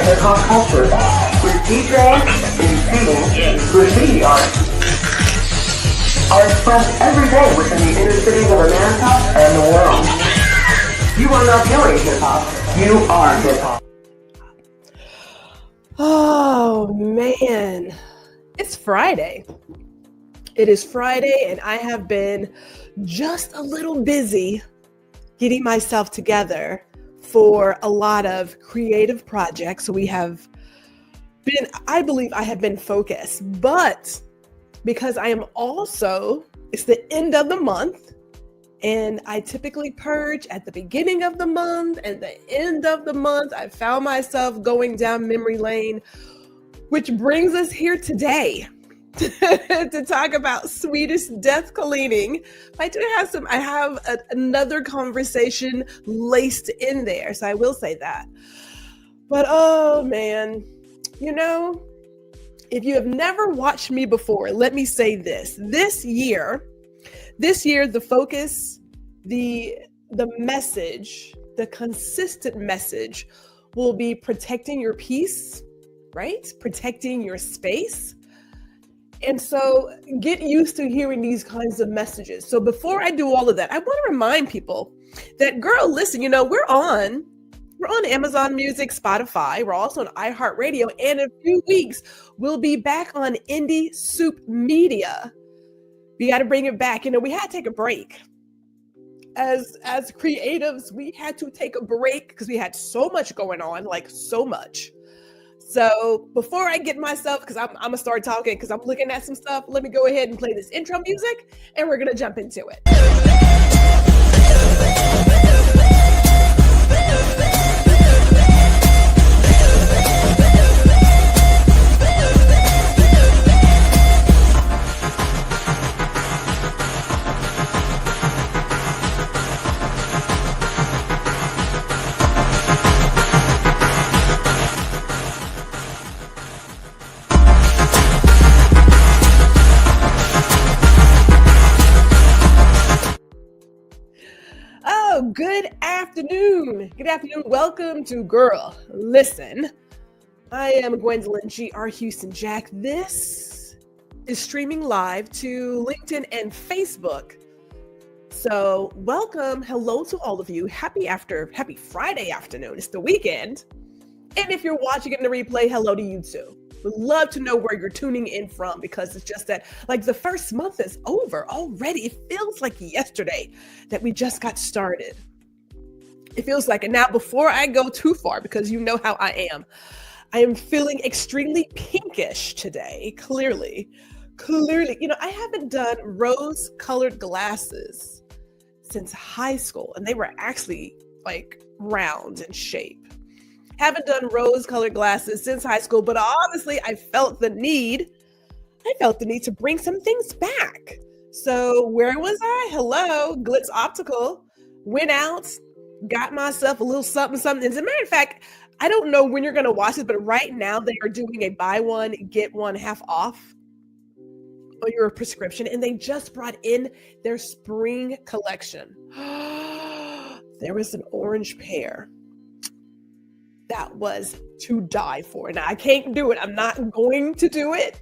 hip-hop culture with DJs, MCs, graffiti art are expressed every day within the inner cities of America and the world. You are not doing hip-hop, you are hip-hop. Oh man, it's Friday. It is Friday and I have been just a little busy getting myself together for a lot of creative projects. So I believe I have been focused, but because I am also, it's the end of the month and I typically purge at the beginning of the month and the end of the month, I found myself going down memory lane, which brings us here today to talk about Swedish Death Cleaning. I have another conversation laced in there, so I will say that. But oh man, if you have never watched me before, let me say this. This year, the focus, the message, the consistent message will be protecting your peace, right? Protecting your space. And so get used to hearing these kinds of messages. So before I do all of that, I want to remind people that, girl, listen, we're on Amazon Music, Spotify. We're also on iHeartRadio. And in a few weeks, we'll be back on Indie Soup Media. We got to bring it back. We had to take a break. As creatives, we had to take a break because we had so much going on, like so much. So before I get myself, because I'm going to start talking because I'm looking at some stuff, let me go ahead and play this intro music and we're going to jump into it. Good afternoon. Welcome to Girl. Listen, I am Gwendolyn G.R. Houston Jack. This is streaming live to LinkedIn and Facebook. So welcome. Hello to all of you. Happy Friday afternoon. It's the weekend. And if you're watching it in the replay, hello to you too. Would love to know where you're tuning in from because it's just that the first month is over already. It feels like yesterday that we just got started. It feels like it. Now, before I go too far, because you know how I am feeling extremely pinkish today. Clearly, I haven't done rose-colored glasses since high school, and they were actually round in shape. Haven't done rose-colored glasses since high school, but honestly, I felt the need to bring some things back. So where was I? Hello, Glitz Optical. Went out. Got myself a little something. As a matter of fact, I don't know when you're going to watch it, but right now they are doing a buy one, get one half off on your prescription. And they just brought in their spring collection. There was an orange pear that was to die for. Now I can't do it. I'm not going to do it.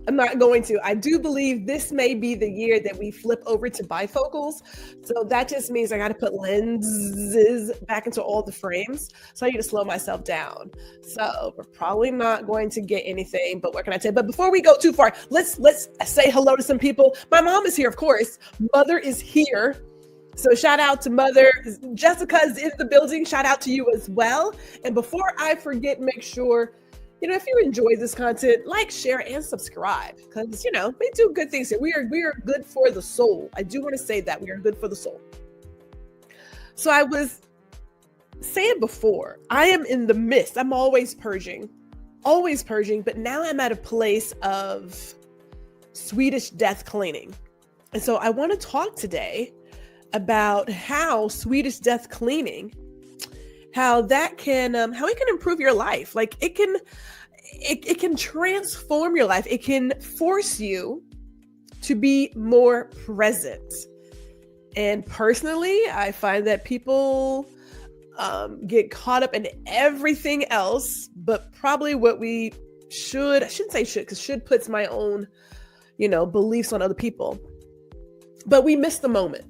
I do believe this may be the year that we flip over to bifocals. So that just means I got to put lenses back into all the frames. So I need to slow myself down. So we're probably not going to get anything, but what can I tell you? But before we go too far, let's say hello to some people. My mom is here, of course. Mother is here. So shout out to Mother. Jessica is in the building. Shout out to you as well. And before I forget, make sure if you enjoy this content, share, and subscribe because, we do good things here. We are good for the soul. I do want to say that we are good for the soul. So I was saying before, I am in the midst. I'm always purging, but now I'm at a place of Swedish Death Cleaning. And so I want to talk today about how Swedish Death Cleaning, how it can improve your life. It can transform your life. It can force you to be more present. And personally, I find that people get caught up in everything else, but probably what we should, I shouldn't say should, because should puts my own, beliefs on other people. But we miss the moment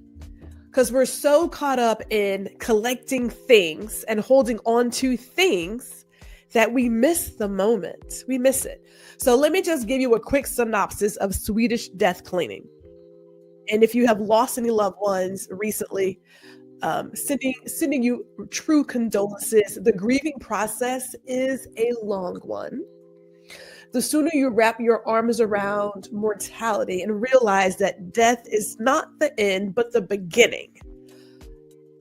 because we're so caught up in collecting things and holding on to things that we miss the moment. We miss it. So let me just give you a quick synopsis of Swedish Death Cleaning. And if you have lost any loved ones recently, sending you true condolences. The grieving process is a long one. The sooner you wrap your arms around mortality and realize that death is not the end, but the beginning,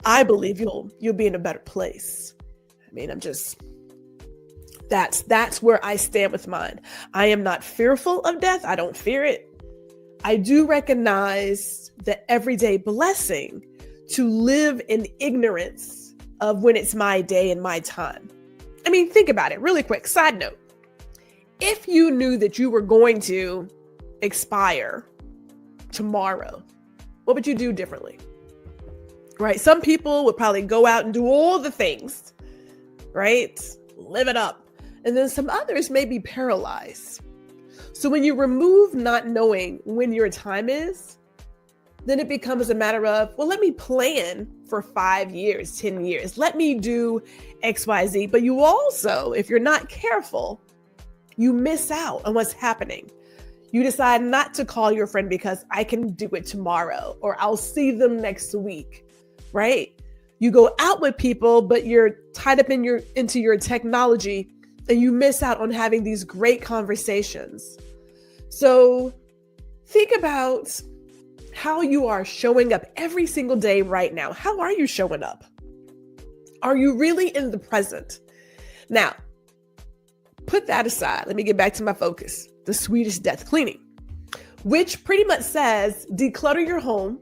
I believe you'll be in a better place. I mean, that's where I stand with mine. I am not fearful of death. I don't fear it. I do recognize the everyday blessing to live in ignorance of when it's my day and my time. I mean, think about it really quick. Side note. If you knew that you were going to expire tomorrow, what would you do differently? Right? Some people would probably go out and do all the things, right? Live it up. And then some others may be paralyzed. So when you remove not knowing when your time is, then it becomes a matter of, well, let me plan for 5 years, 10 years. Let me do X, Y, Z. But you also, if you're not careful, you miss out on what's happening. You decide not to call your friend because I can do it tomorrow, or I'll see them next week, right? You go out with people, but you're tied up into your technology, and you miss out on having these great conversations. So think about how you are showing up every single day right now. How are you showing up? Are you really in the present? Now, put that aside. Let me get back to my focus, the Swedish Death Cleaning, which pretty much says declutter your home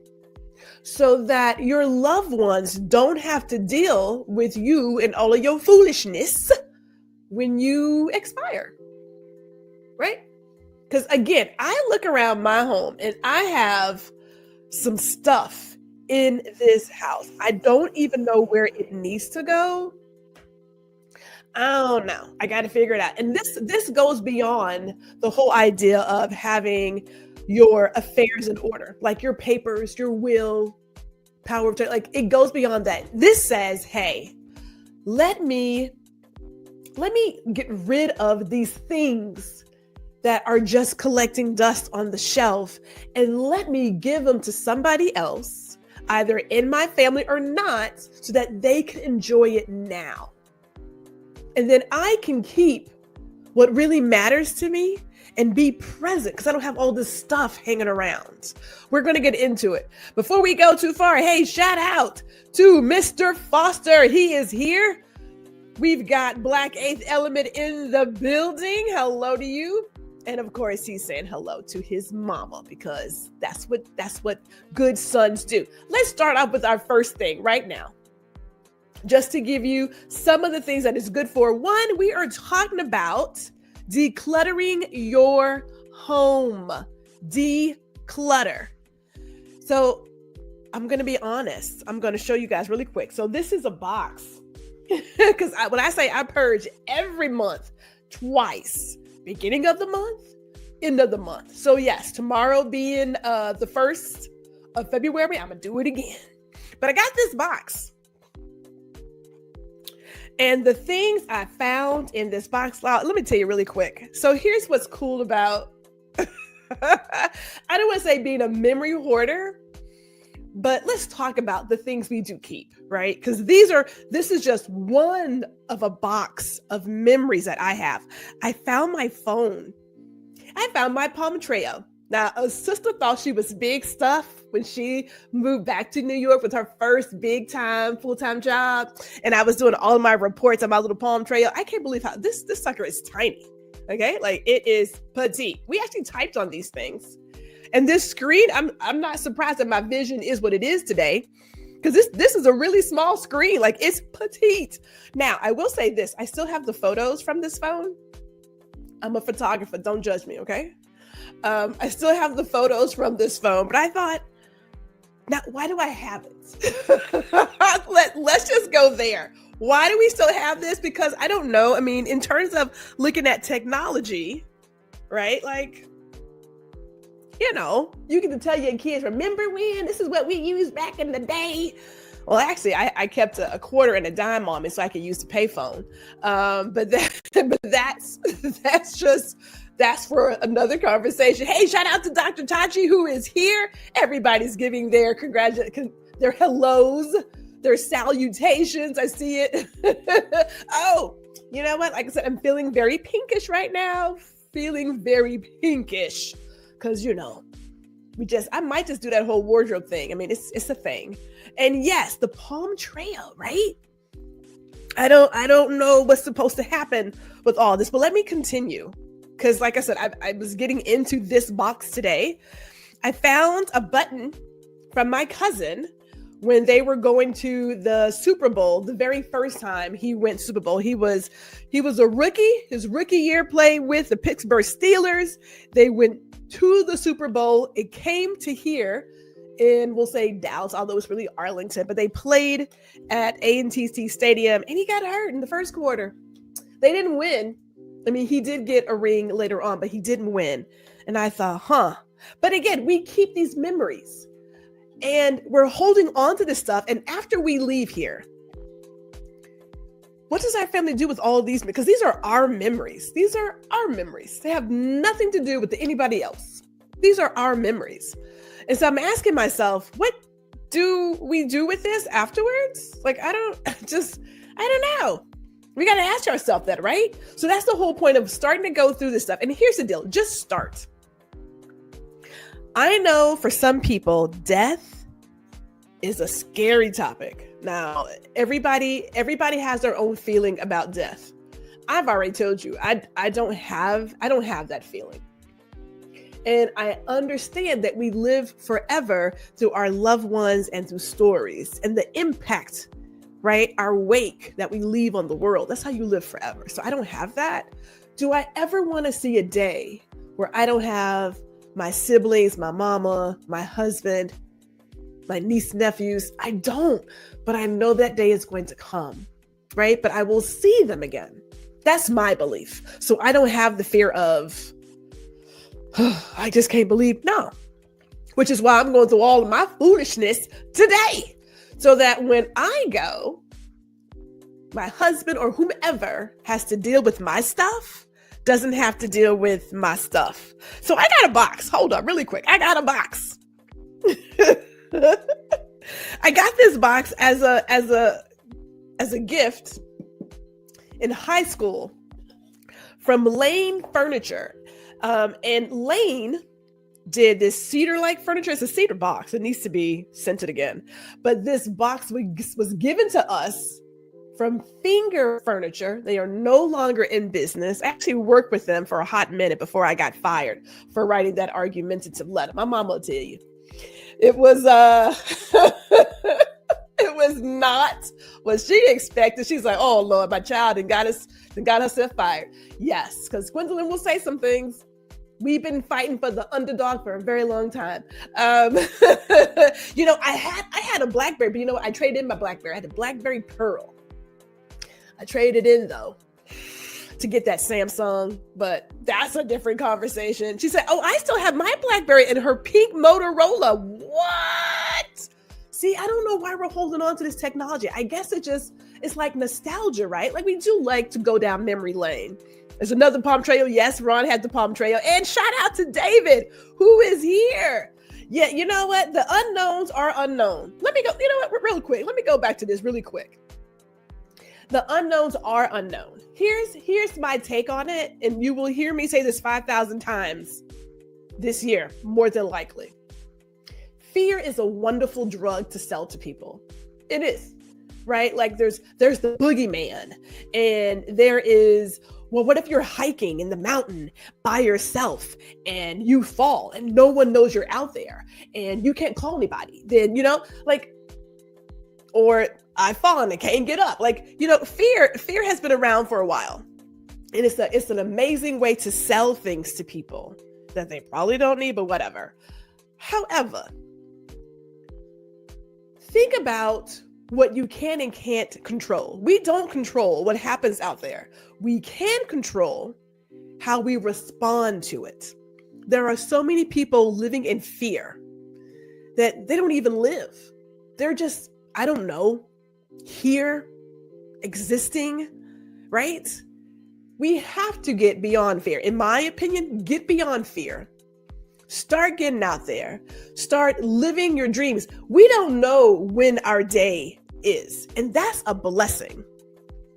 so that your loved ones don't have to deal with you and all of your foolishness when you expire, right? Because again, I look around my home and I have some stuff in this house. I don't even know where it needs to go. I don't know. I got to figure it out. And this goes beyond the whole idea of having your affairs in order, like your papers, your will, power of attorney. Like it goes beyond that. This says, hey, let me get rid of these things that are just collecting dust on the shelf, and let me give them to somebody else, either in my family or not, so that they can enjoy it now. And then I can keep what really matters to me and be present because I don't have all this stuff hanging around. We're going to get into it. Before we go too far, hey, shout out to Mr. Foster. He is here. We've got Black Eighth Element in the building. Hello to you. And of course, he's saying hello to his mama because that's what good sons do. Let's start off with our first thing right now. Just to give you some of the things that it's good for. One, we are talking about decluttering your home. Declutter. So I'm going to be honest. I'm going to show you guys really quick. So this is a box. Because when I say I purge every month, twice. Beginning of the month, end of the month. So yes, tomorrow being the 1st of February, I'm going to do it again. But I got this box. And the things I found in this box, let me tell you really quick. So here's what's cool about, I don't want to say being a memory hoarder, but let's talk about the things we do keep, right? Because this is just one of a box of memories that I have. I found my phone. I found my Palm Treo. Now, a sister thought she was big stuff when she moved back to New York with her first big time, full-time job. And I was doing all of my reports on my little Palm Treo. I can't believe how this sucker is tiny. Okay. Like it is petite. We actually typed on these things. And this screen, I'm not surprised that my vision is what it is today. Because this is a really small screen. Like it's petite. Now, I will say this. I still have the photos from this phone. I'm a photographer. Don't judge me. Okay. I still have the photos from this phone, but I thought, Now, why do I have it? Let's just go there. Why do we still have this? Because I don't know. I mean, in terms of looking at technology, right? Like, you know, you get to tell your kids, remember when this is what we used back in the day. Well, actually, I kept a quarter and a dime on me so I could use the payphone. But that's for another conversation. Hey, shout out to Dr. Tachi, who is here. Everybody's giving their their hellos, their salutations. I see it. Oh, you know what? Like I said, I'm feeling very pinkish right now. Feeling very pinkish. Because, you know, I might just do that whole wardrobe thing. I mean, it's a thing. And yes, the palm trail, right? I don't know what's supposed to happen with all this, but let me continue. Because like I said, I was getting into this box today. I found a button from my cousin when they were going to the Super Bowl, the very first time he went Super Bowl. He was a rookie. His rookie year played with the Pittsburgh Steelers. They went to the Super Bowl. It came to here in, we'll say Dallas, although it's really Arlington, but they played at A&T Stadium and he got hurt in the first quarter. They didn't win. I mean, he did get a ring later on, but he didn't win. And I thought, But again, we keep these memories and we're holding on to this stuff. And after we leave here, what does our family do with all of these? Because these are our memories. These are our memories. They have nothing to do with anybody else. These are our memories. And so I'm asking myself, what do we do with this afterwards? Like, I don't know. We got to ask ourselves that, right? So that's the whole point of starting to go through this stuff. And here's the deal, just start. I know for some people, death is a scary topic. Now, everybody has their own feeling about death. I've already told you, I don't have that feeling. And I understand that we live forever through our loved ones and through stories and the impact, right? Our wake that we leave on the world. That's how you live forever. So I don't have that. Do I ever want to see a day where I don't have my siblings, my mama, my husband, my niece, nephews? I don't, but I know that day is going to come, right? But I will see them again. That's my belief. So I don't have the fear of, I just can't believe, no. Which is why I'm going through all of my foolishness today. So that when I go, my husband or whomever has to deal with my stuff doesn't have to deal with my stuff. So I got a box. Hold up really quick. I got a box. I got this box as a gift in high school from Lane Furniture. And Lane did this cedar-like furniture. It's a cedar box. It needs to be scented again. But this box was given to us from Finger Furniture. They are no longer in business. I actually worked with them for a hot minute before I got fired for writing that argumentative letter. My mama will tell you. It was it was not what she expected. She's like, oh Lord, my child and got herself fired. Yes, because Gwendolyn will say some things. We've been fighting for the underdog for a very long time. You know, I had a BlackBerry, but you know what? I traded in my BlackBerry. I had a BlackBerry Pearl. I traded in though to get that Samsung, but that's a different conversation. She said, oh, I still have my BlackBerry and her pink Motorola. What? See, I don't know why we're holding on to this technology. I guess it's like nostalgia, right? Like we do like to go down memory lane. There's another palm trail. Yes, Ron had the palm trail. And shout out to David, who is here. Yeah, you know what? The unknowns are unknown. Let me go, you know what, real quick. Let me go back to this really quick. The unknowns are unknown. Here's my take on it. And you will hear me say this 5,000 times this year, more than likely. Fear is a wonderful drug to sell to people. It is, right? Like there's the boogeyman and there is, well, what if you're hiking in the mountain by yourself and you fall and no one knows you're out there and you can't call anybody? Then, you know, like, or I fall and I can't get up. Like, you know, fear has been around for a while. And it's an amazing way to sell things to people that they probably don't need, but whatever. However, think about what you can and can't control. We don't control what happens out there. We can control how we respond to it. There are so many people living in fear that they don't even live. They're just, I don't know, here, existing, right? We have to get beyond fear. In my opinion, get beyond fear. Start getting out there. Start living your dreams. We don't know when our day is, and that's a blessing.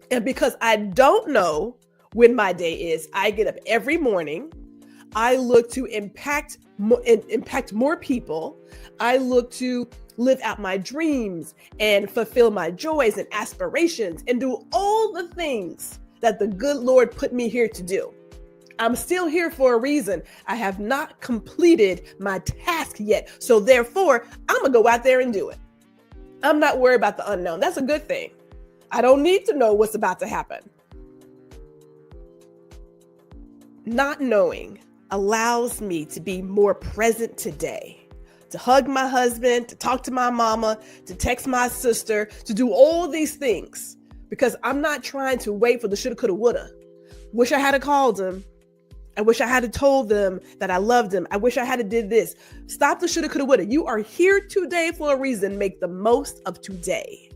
And because I don't know when my day is, I get up every morning. I look to impact more people. I look to live out my dreams and fulfill my joys and aspirations and do all the things that the good Lord put me here to do. I'm still here for a reason. I have not completed my task yet. So therefore, I'm going to go out there and do it. I'm not worried about the unknown. That's a good thing. I don't need to know what's about to happen. Not knowing allows me to be more present today, to hug my husband, to talk to my mama, to text my sister, to do all these things because I'm not trying to wait for the shoulda, coulda, woulda. Wish I had called him. I wish I had told them that I loved them. I wish I had did this. Stop the shoulda, coulda, woulda. You are here today for a reason. Make the most of today.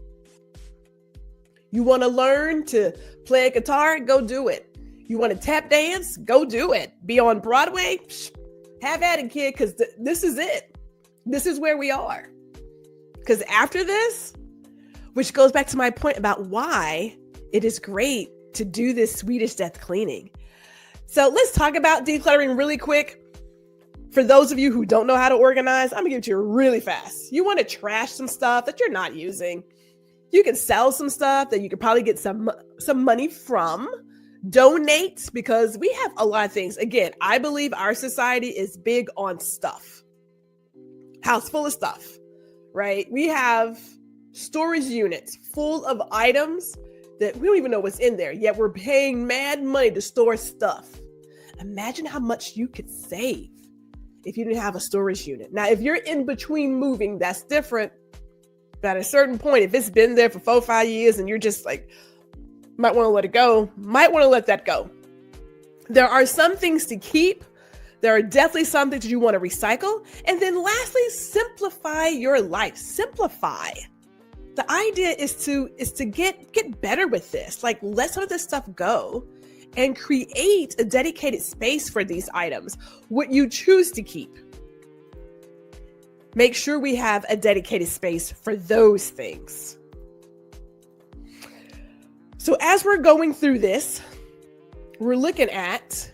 You want to learn to play a guitar? Go do it. You want to tap dance? Go do it. Be on Broadway? Have at it, kid, because this is it. This is where we are. Because after this, which goes back to my point about why it is great to do this Swedish death cleaning. So let's talk about decluttering really quick. For those of you who don't know how to organize, I'm gonna give it to you really fast. You want to trash some stuff that you're not using. You can sell some stuff that you could probably get some money from. Donate, because we have a lot of things. Again, I believe our society is big on stuff. House full of stuff, right? We have storage units full of items that we don't even know what's in there, yet we're paying mad money to store stuff. Imagine how much you could save if you didn't have a storage unit. Now, if you're in between moving, that's different. But at a certain point, if it's been there for 4 or 5 years and you're just like, might want to let it go, might want to let that go. There are some things to keep. There are definitely some things that you want to recycle. And then lastly, simplify your life. Simplify. The idea is to get better with this. Like, let some of this stuff go and create a dedicated space for these items, what you choose to keep. Make sure we have a dedicated space for those things. So as we're going through this, we're looking at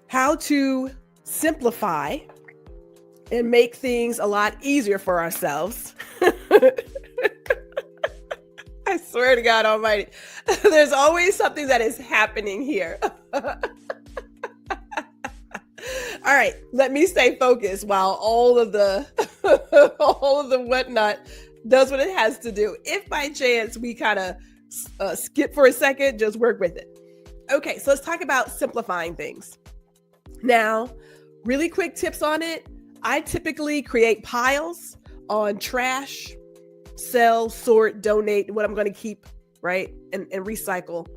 how to simplify and make things a lot easier for ourselves. I swear to God Almighty, there's always something that is happening here. All right, let me stay focused while all of the whatnot does what it has to do. If by chance we kind of skip for a second, just work with it. Okay, so let's talk about simplifying things. Now, really quick tips on it. I typically create piles on trash, sell, sort, donate, what I'm going to keep, right? And recycle.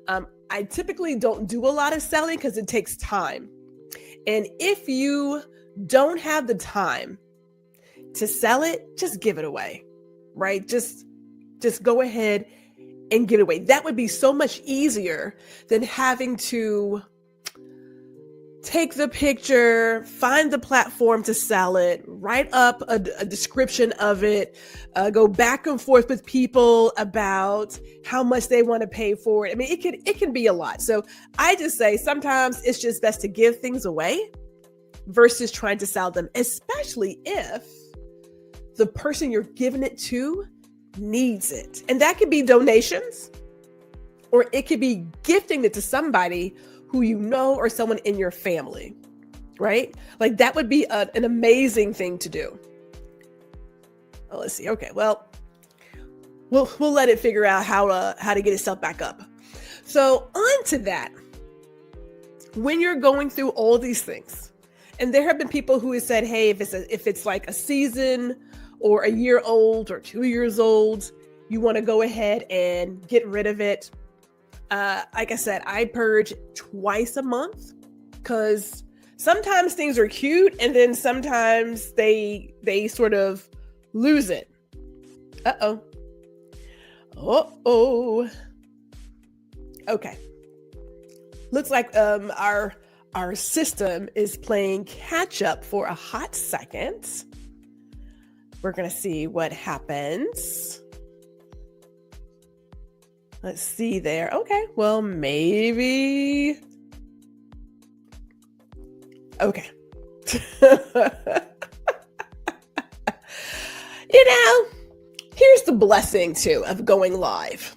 I typically don't do a lot of selling because it takes time. And if you don't have the time to sell it, just give it away, right? Just go ahead and give it away. That would be so much easier than having to take the picture, find the platform to sell it, write up a description of it, go back and forth with people about how much they want to pay for it. I mean, it can be a lot. So I just say sometimes it's just best to give things away versus trying to sell them, especially if the person you're giving it to needs it. And that could be donations, or it could be gifting it to somebody who you know or someone in your family, right? Like that would be an amazing thing to do. Oh, let's see. Okay, well, we'll let it figure out how to get itself back up. So on to that. When you're going through all these things And there have been people who have said, hey, if it's like a season or a year old or 2 years old, you want to go ahead and get rid of it. Like I said, I purge twice a month because sometimes things are cute and then sometimes they sort of lose it. Uh-oh. Uh-oh. Okay. Looks like our system is playing catch up for a hot second. We're going to see what happens. Let's see there. Okay, well, maybe. Okay. Here's the blessing too of going live.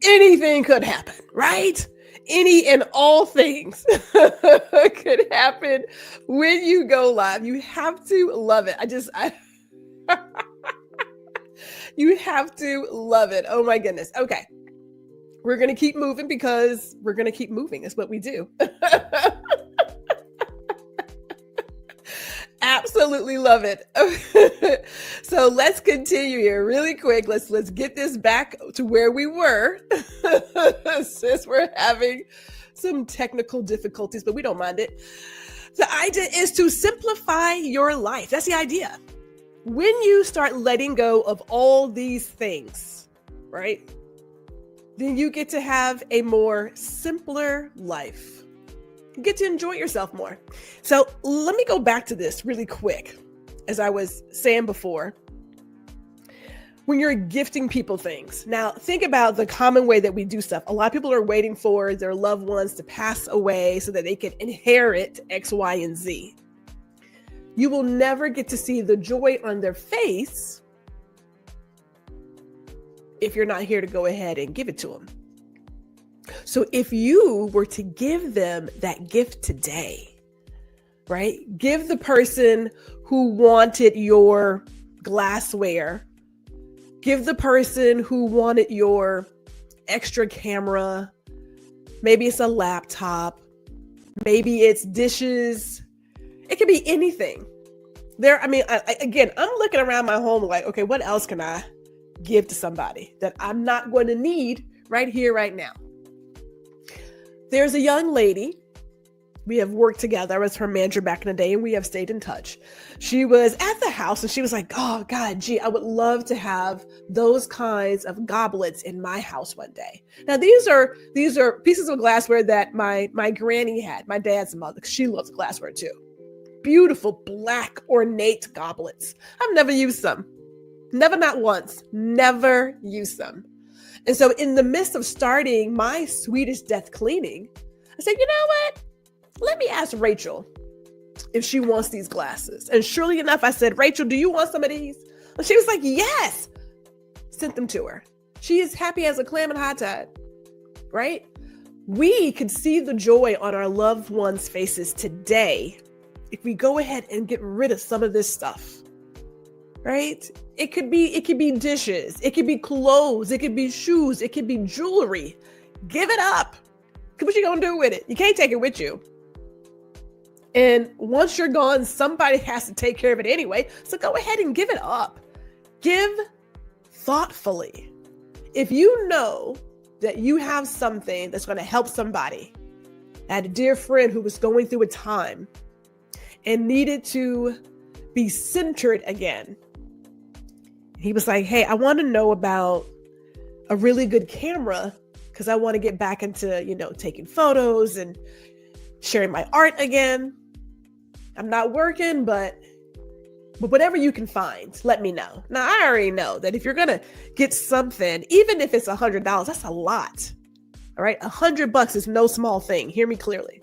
Anything could happen, right? Any and all things could happen when you go live. You have to love it. You have to love it. Oh my goodness. Okay. We're going to keep moving because we're going to keep moving. That's what we do. Absolutely love it. So let's continue here really quick. Let's get this back to where we were since we're having some technical difficulties, but we don't mind it. The idea is to simplify your life. That's the idea. When you start letting go of all these things, right? Then you get to have a more simpler life. You get to enjoy yourself more. So let me go back to this really quick. As I was saying before, when you're gifting people things. Now, think about the common way that we do stuff. A lot of people are waiting for their loved ones to pass away so that they can inherit X, Y, and Z. You will never get to see the joy on their face if you're not here to go ahead and give it to them. So if you were to give them that gift today, right? Give the person who wanted your glassware, give the person who wanted your extra camera, maybe it's a laptop, maybe it's dishes, it could be anything. Again, I'm looking around my home like, okay, what else can I give to somebody that I'm not going to need right here, right now? There's a young lady. We have worked together. I was her manager back in the day and we have stayed in touch. She was at the house and she was like, oh God, gee, I would love to have those kinds of goblets in my house one day. Now, these are pieces of glassware that my granny had, my dad's mother. She loves glassware too. Beautiful black ornate goblets. I've never used them. Never, not once, never used them. And so in the midst of starting my Swedish Death Cleaning, I said, you know what? Let me ask Rachel if she wants these glasses. And surely enough, I said, Rachel, do you want some of these? And she was like, yes. Sent them to her. She is happy as a clam in high tide, right? We could see the joy on our loved ones' faces today if we go ahead and get rid of some of this stuff. Right? It could be dishes. It could be clothes. It could be shoes. It could be jewelry. Give it up. What you gonna do with it? You can't take it with you. And once you're gone, somebody has to take care of it anyway. So go ahead and give it up. Give thoughtfully. If you know that you have something that's going to help somebody, I had a dear friend who was going through a time and needed to be centered again. He was like, hey, I want to know about a really good camera because I want to get back into, taking photos and sharing my art again. I'm not working, but whatever you can find, let me know. Now, I already know that if you're going to get something, even if it's $100, that's a lot. All right. $100 is no small thing. Hear me clearly.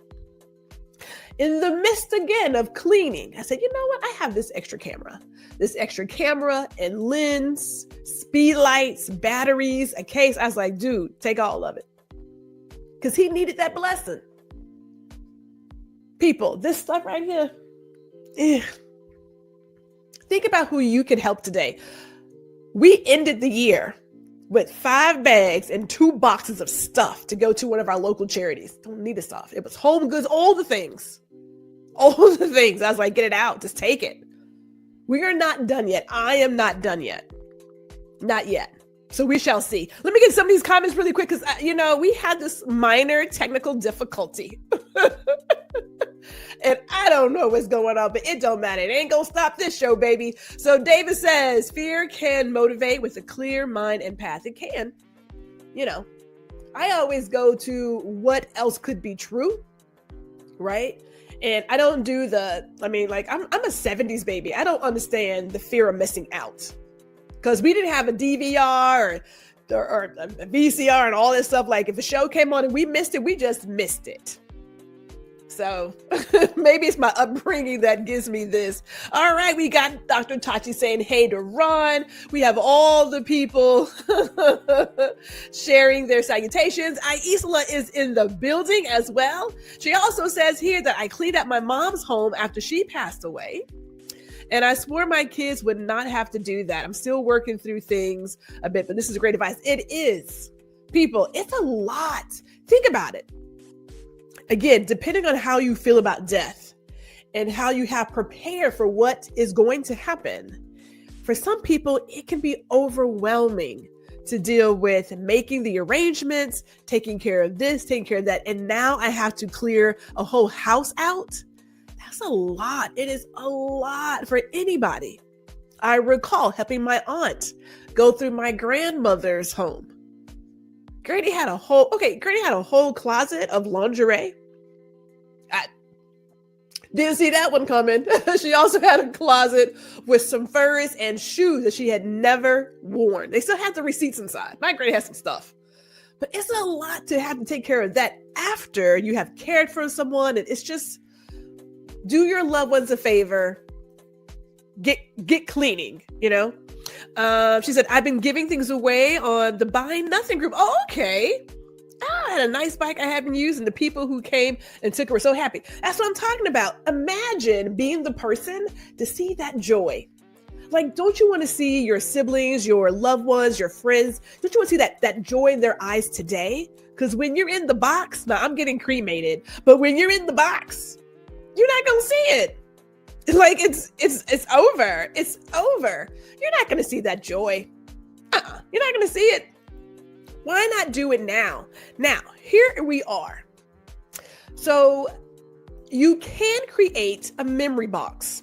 In the midst again of cleaning, I said, you know what? I have this extra camera and lens, speed lights, batteries, a case. I was like, dude, take all of it. Because he needed that blessing. People, this stuff right here. Think about who you can help today. We ended the year with 5 bags and 2 boxes of stuff to go to one of our local charities. Don't need the stuff. It was home goods, all the things. All the things. I was like, get it out. Just take it. We are not done yet. I am not done yet. Not yet. So we shall see. Let me get some of these comments really quick because, we had this minor technical difficulty. And I don't know what's going on, but it don't matter. It ain't going to stop this show, baby. So David says, fear can motivate with a clear mind and path. It can. I always go to what else could be true, right? And I don't do I'm a 70s baby. I don't understand the fear of missing out because we didn't have a DVR or a VCR and all this stuff. Like if a show came on and we missed it, we just missed it. So maybe it's my upbringing that gives me this. All right, we got Dr. Tachi saying, hey to Ron. We have all the people sharing their salutations. Aisla is in the building as well. She also says here that I cleaned up my mom's home after she passed away. And I swore my kids would not have to do that. I'm still working through things a bit, but this is great advice. It is. People, it's a lot. Think about it. Again, depending on how you feel about death and how you have prepared for what is going to happen, for some people, it can be overwhelming to deal with making the arrangements, taking care of this, taking care of that. And now I have to clear a whole house out. That's a lot. It is a lot for anybody. I recall helping my aunt go through my grandmother's home. Granny had a whole closet of lingerie. I didn't see that one coming. She also had a closet with some furs and shoes that she had never worn. They still had the receipts inside. My granny had some stuff. But it's a lot to have to take care of that after you have cared for someone. And it's just, do your loved ones a favor. Get cleaning, She said, I've been giving things away on the Buy Nothing group. Oh, okay. I had a nice bike I haven't used, and the people who came and took it were so happy. That's what I'm talking about. Imagine being the person to see that joy. Like, don't you want to see your siblings, your loved ones, your friends? Don't you want to see that joy in their eyes today? Because when you're in the box, now I'm getting cremated, but when you're in the box, you're not going to see it. Like it's over. It's over. You're not going to see that joy. You're not going to see it. Why not do it now? Now, here we are. So you can create a memory box,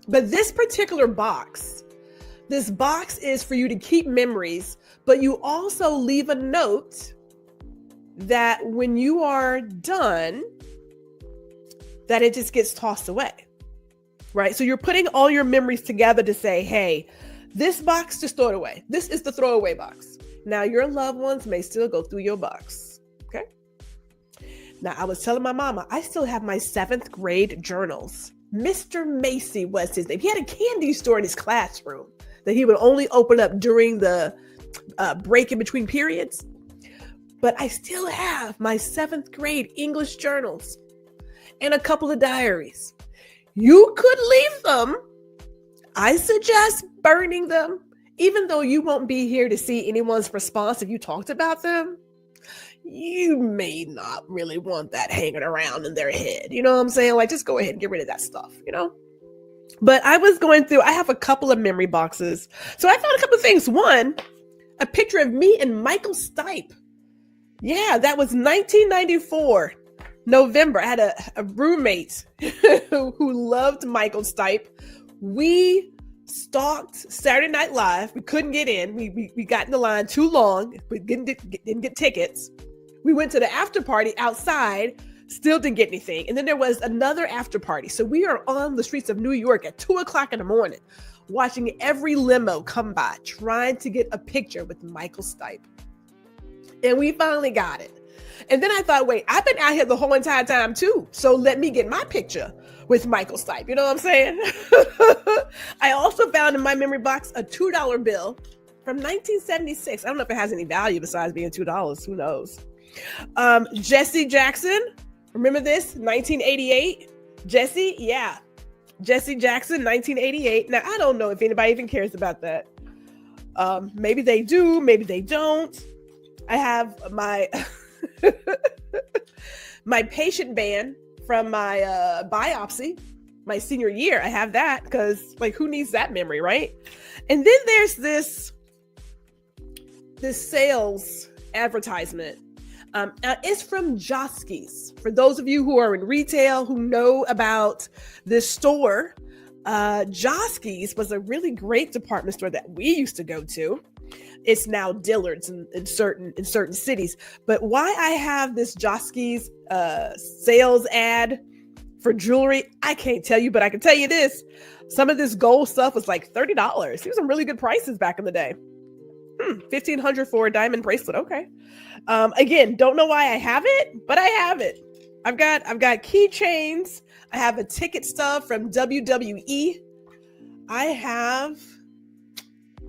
but this particular box, this box is for you to keep memories, but you also leave a note that when you are done, that it just gets tossed away. Right? So you're putting all your memories together to say, hey, this box, just throw it away. This is the throwaway box. Now your loved ones may still go through your box. Okay. Now I was telling my mama, I still have my 7th grade journals. Mr. Macy was his name. He had a candy store in his classroom that he would only open up during the break in between periods. But I still have my 7th grade English journals and a couple of diaries. You could leave them. I suggest burning them, even though you won't be here to see anyone's response if you talked about them. You may not really want that hanging around in their head. You know what I'm saying? Like, just go ahead and get rid of that stuff, But I was going through, I have a couple of memory boxes. So I found a couple of things. One, a picture of me and Michael Stipe. Yeah, that was 1994. November. I had a roommate who loved Michael Stipe. We stalked Saturday Night Live. We couldn't get in. We got in the line too long. We didn't get tickets. We went to the after party outside, still didn't get anything. And then there was another after party. So we are on the streets of New York at 2:00 in the morning, watching every limo come by, trying to get a picture with Michael Stipe. And we finally got it. And then I thought, wait, I've been out here the whole entire time too. So let me get my picture with Michael Stipe. You know what I'm saying? I also found in my memory box a $2 bill from 1976. I don't know if it has any value besides being $2. Who knows? Jesse Jackson. Remember this? 1988. Jesse? Yeah. Jesse Jackson, 1988. Now, I don't know if anybody even cares about that. Maybe they do. Maybe they don't. I have my... my patient band from my biopsy, my senior year. I have that because, like, who needs that memory, right? And then there's this sales advertisement. It's from Joskies. For those of you who are in retail who know about this store, Joskies was a really great department store that we used to go to. It's now Dillard's in certain cities. But why I have this Joskies sales ad for jewelry, I can't tell you, but I can tell you this. Some of this gold stuff was like $30. These were some really good prices back in the day. $1,500 for a diamond bracelet. Okay. Again, don't know why I have it, but I have it. I've got keychains. I have a ticket stub from WWE. I have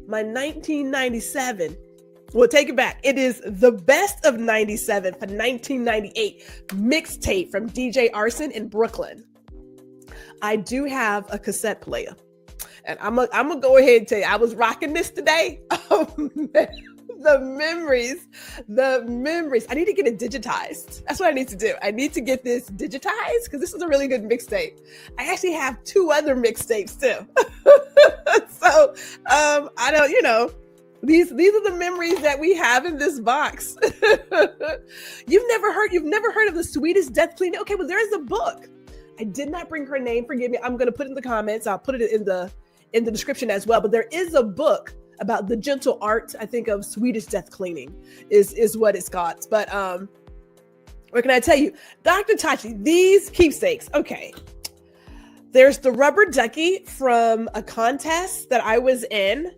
my 1997. Well, take it back. It is the best of 97 for 1998 mixtape from DJ Arson in Brooklyn. I do have a cassette player. And I'm gonna go ahead and tell you, I was rocking this today. Oh, man. The memories. I need to get it digitized. That's what I need to do. I need to get this digitized because this is a really good mixtape. I actually have 2 other mixtapes too. So I don't, these are the memories that we have in this box. You've never heard of the Swedish Death Cleaning? Okay, well, there is a book. I did not bring her name. Forgive me. I'm gonna put it in the comments. I'll put it in the description as well. But there is a book about the gentle art, I think, of Swedish death cleaning is what it's got. But what can I tell you? Dr. Tachi, these keepsakes. Okay. There's the rubber ducky from a contest that I was in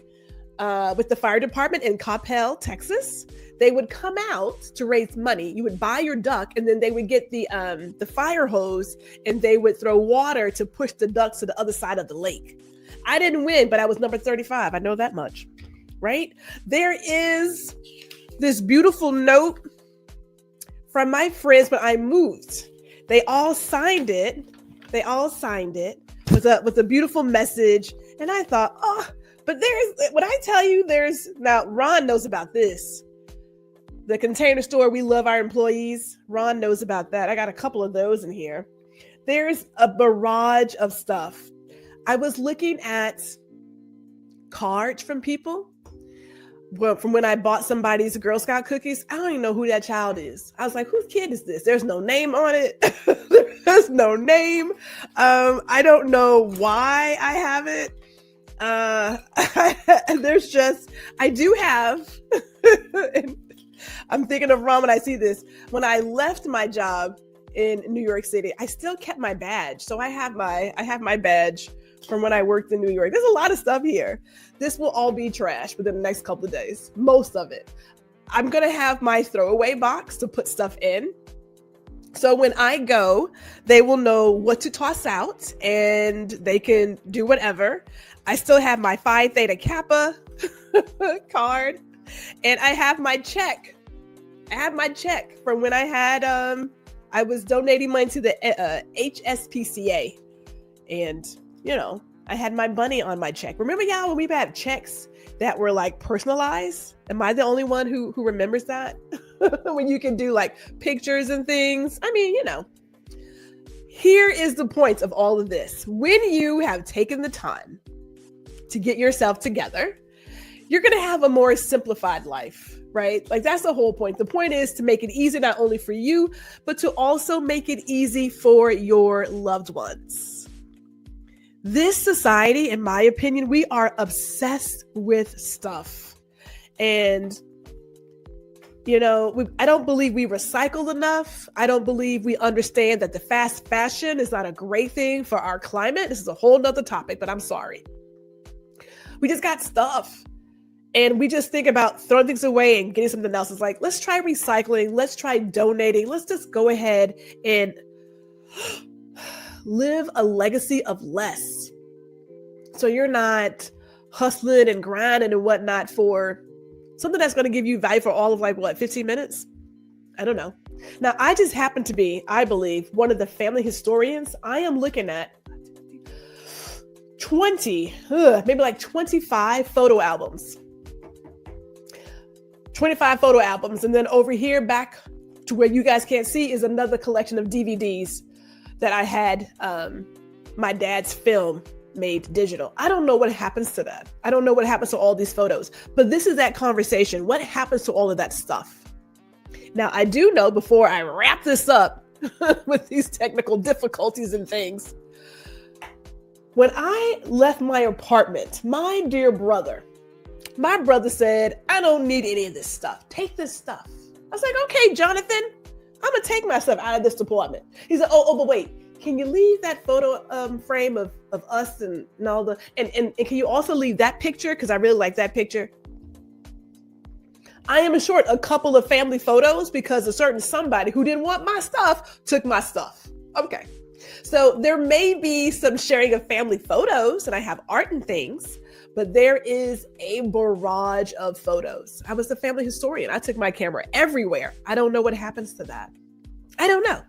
with the fire department in Coppell, Texas. They would come out to raise money. You would buy your duck, and then they would get the fire hose, and they would throw water to push the ducks to the other side of the lake. I didn't win, but I was number 35. I know that much, right? There is this beautiful note from my friends when I moved. They all signed it. With a beautiful message. And I thought, but when I tell you now Ron knows about this. The Container Store, we love our employees. Ron knows about that. I got a couple of those in here. There's a barrage of stuff. I was looking at cards from people. Well, from when I bought somebody's Girl Scout cookies. I don't even know who that child is. I was like, whose kid is this? There's no name on it. There's no name. I don't know why I have it. I do have, and I'm thinking of Ron when I see this. When I left my job in New York City, I still kept my badge. So I have my badge from when I worked in New York. There's a lot of stuff here. This will all be trash within the next couple of days. Most of it. I'm going to have my throwaway box to put stuff in. So when I go, they will know what to toss out and they can do whatever. I still have my Phi Theta Kappa card, and I have my check. I have my check from when I had, I was donating money to the HSPCA, and I had my money on my check. Remember, y'all, when we had checks that were like personalized? Am I the only one who remembers that? When you can do like pictures and things. I mean, here is the point of all of this. When you have taken the time to get yourself together, you're going to have a more simplified life, right? Like, that's the whole point. The point is to make it easy, not only for you, but to also make it easy for your loved ones. This society, in my opinion, we are obsessed with stuff. And, I don't believe we recycle enough. I don't believe we understand that the fast fashion is not a great thing for our climate. This is a whole nother topic, but I'm sorry. We just got stuff. And we just think about throwing things away and getting something else. It's like, let's try recycling. Let's try donating. Let's just go ahead and live a legacy of less. So you're not hustling and grinding and whatnot for something that's going to give you value for all of 15 minutes? I don't know. Now, I just happen to be, I believe, one of the family historians. I am looking at 25 photo albums. 25 photo albums. And then over here, back to where you guys can't see, is another collection of DVDs. that I had my dad's film made digital. I don't know what happens to that. I don't know what happens to all these photos, but this is that conversation. What happens to all of that stuff? Now, I do know, before I wrap this up with these technical difficulties and things, when I left my apartment, my brother said, I don't need any of this stuff. Take this stuff. I was like, okay, Jonathan, I'm gonna take my stuff out of this apartment. He said, oh, but wait, can you leave that photo frame of us and all the, and can you also leave that picture? Because I really like that picture. I am short a couple of family photos because a certain somebody who didn't want my stuff took my stuff. Okay. So there may be some sharing of family photos, and I have art and things, but there is a barrage of photos. I was the family historian. I took my camera everywhere. I don't know what happens to that. I don't know.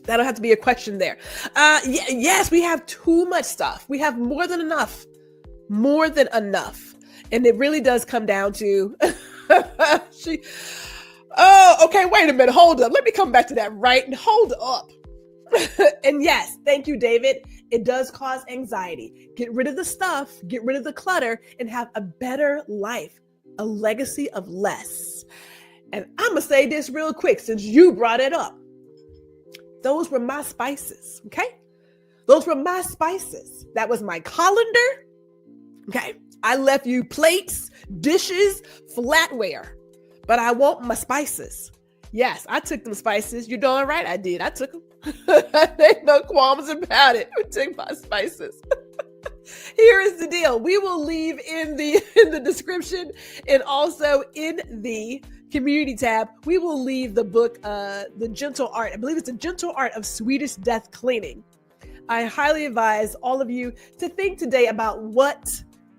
That'll have to be a question there. Yes, we have too much stuff. We have more than enough. And it really does come down to, okay, wait a minute. Hold up. Let me come back to that, right? Hold up. And yes, thank you, David. It does cause anxiety. Get rid of the stuff, get rid of the clutter, and have a better life, a legacy of less. And I'm going to say this real quick since you brought it up. Those were my spices, okay? Those were my spices. That was my colander, okay? I left you plates, dishes, flatware, but I want my spices. Yes, I took them spices. You're darn right I did. I took them. There's no qualms about it. I took my spices. Here is the deal. We will leave in the description and also in the community tab, we will leave the book, The Gentle Art. I believe it's The Gentle Art of Swedish Death Cleaning. I highly advise all of you to think today about what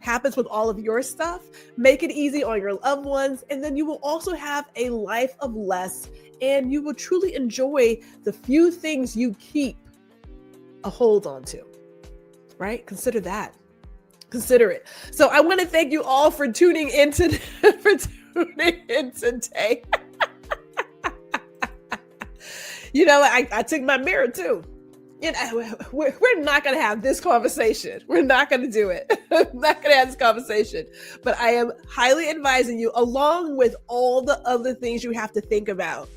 happens with all of your stuff. Make it easy on your loved ones, and then you will also have a life of less, and you will truly enjoy the few things you keep a hold on to, right? Consider that. Consider it. So I want to thank you all for tuning in today. You know, I took my mirror too. You know, we're not going to have this conversation. We're not going to do it. I'm not going to have this conversation. But I am highly advising you, along with all the other things you have to think about,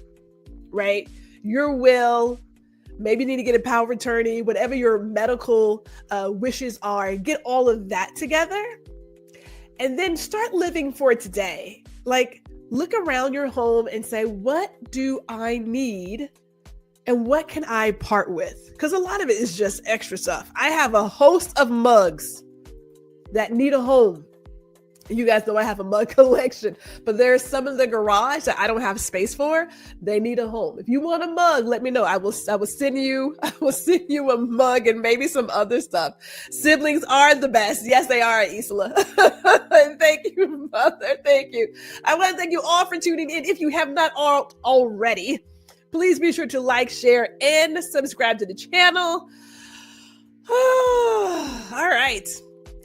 right? Your will, maybe you need to get a power of attorney, whatever your medical wishes are, get all of that together. And then start living for today. Like, look around your home and say, what do I need? And what can I part with? Because a lot of it is just extra stuff. I have a host of mugs that need a home. You guys know I have a mug collection, but there's some in the garage that I don't have space for. They need a home. If you want a mug, let me know. I will send you a mug and maybe some other stuff. Siblings are the best. Yes, they are, Isla. Thank you, Mother. Thank you. I want to thank you all for tuning in. If you have not already, please be sure to like, share, and subscribe to the channel. All right.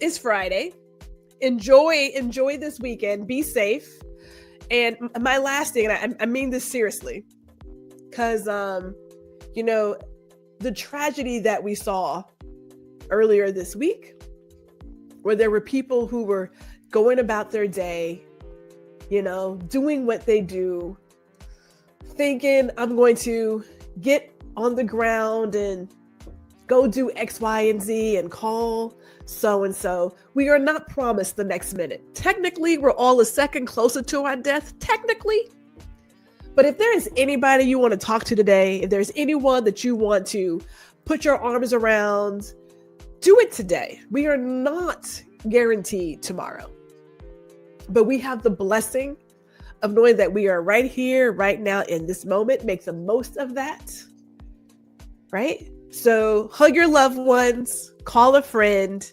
It's Friday. Enjoy this weekend. Be safe. And my last thing, and I mean this seriously, because, you know, the tragedy that we saw earlier this week, where there were people who were going about their day, you know, doing what they do, thinking I'm going to get on the ground and go do X, Y, and Z and call so-and-so. We are not promised the next minute. Technically, we're all a second closer to our death, technically. But if there is anybody you want to talk to today, if there's anyone that you want to put your arms around, do it today. We are not guaranteed tomorrow. But we have the blessing of knowing that we are right here, right now, in this moment. Make the most of that, right? So hug your loved ones, call a friend,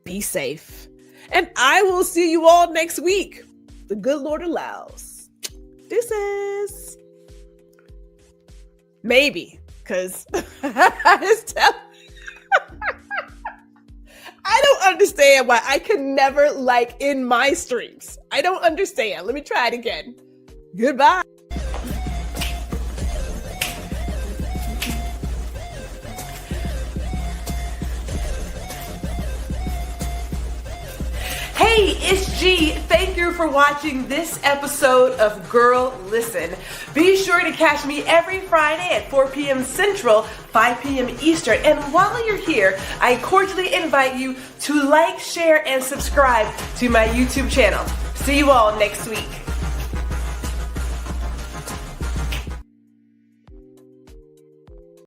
be safe. And I will see you all next week. The good Lord allows. This is maybe, because I just tell I don't understand why I can never like in my streams. I don't understand. Let me try it again. Goodbye. Hey, it's G. Thank you for watching this episode of Girl Listen. Be sure to catch me every Friday at 4 p.m. Central, 5 p.m. Eastern. And while you're here, I cordially invite you to like, share, and subscribe to my YouTube channel. See you all next week.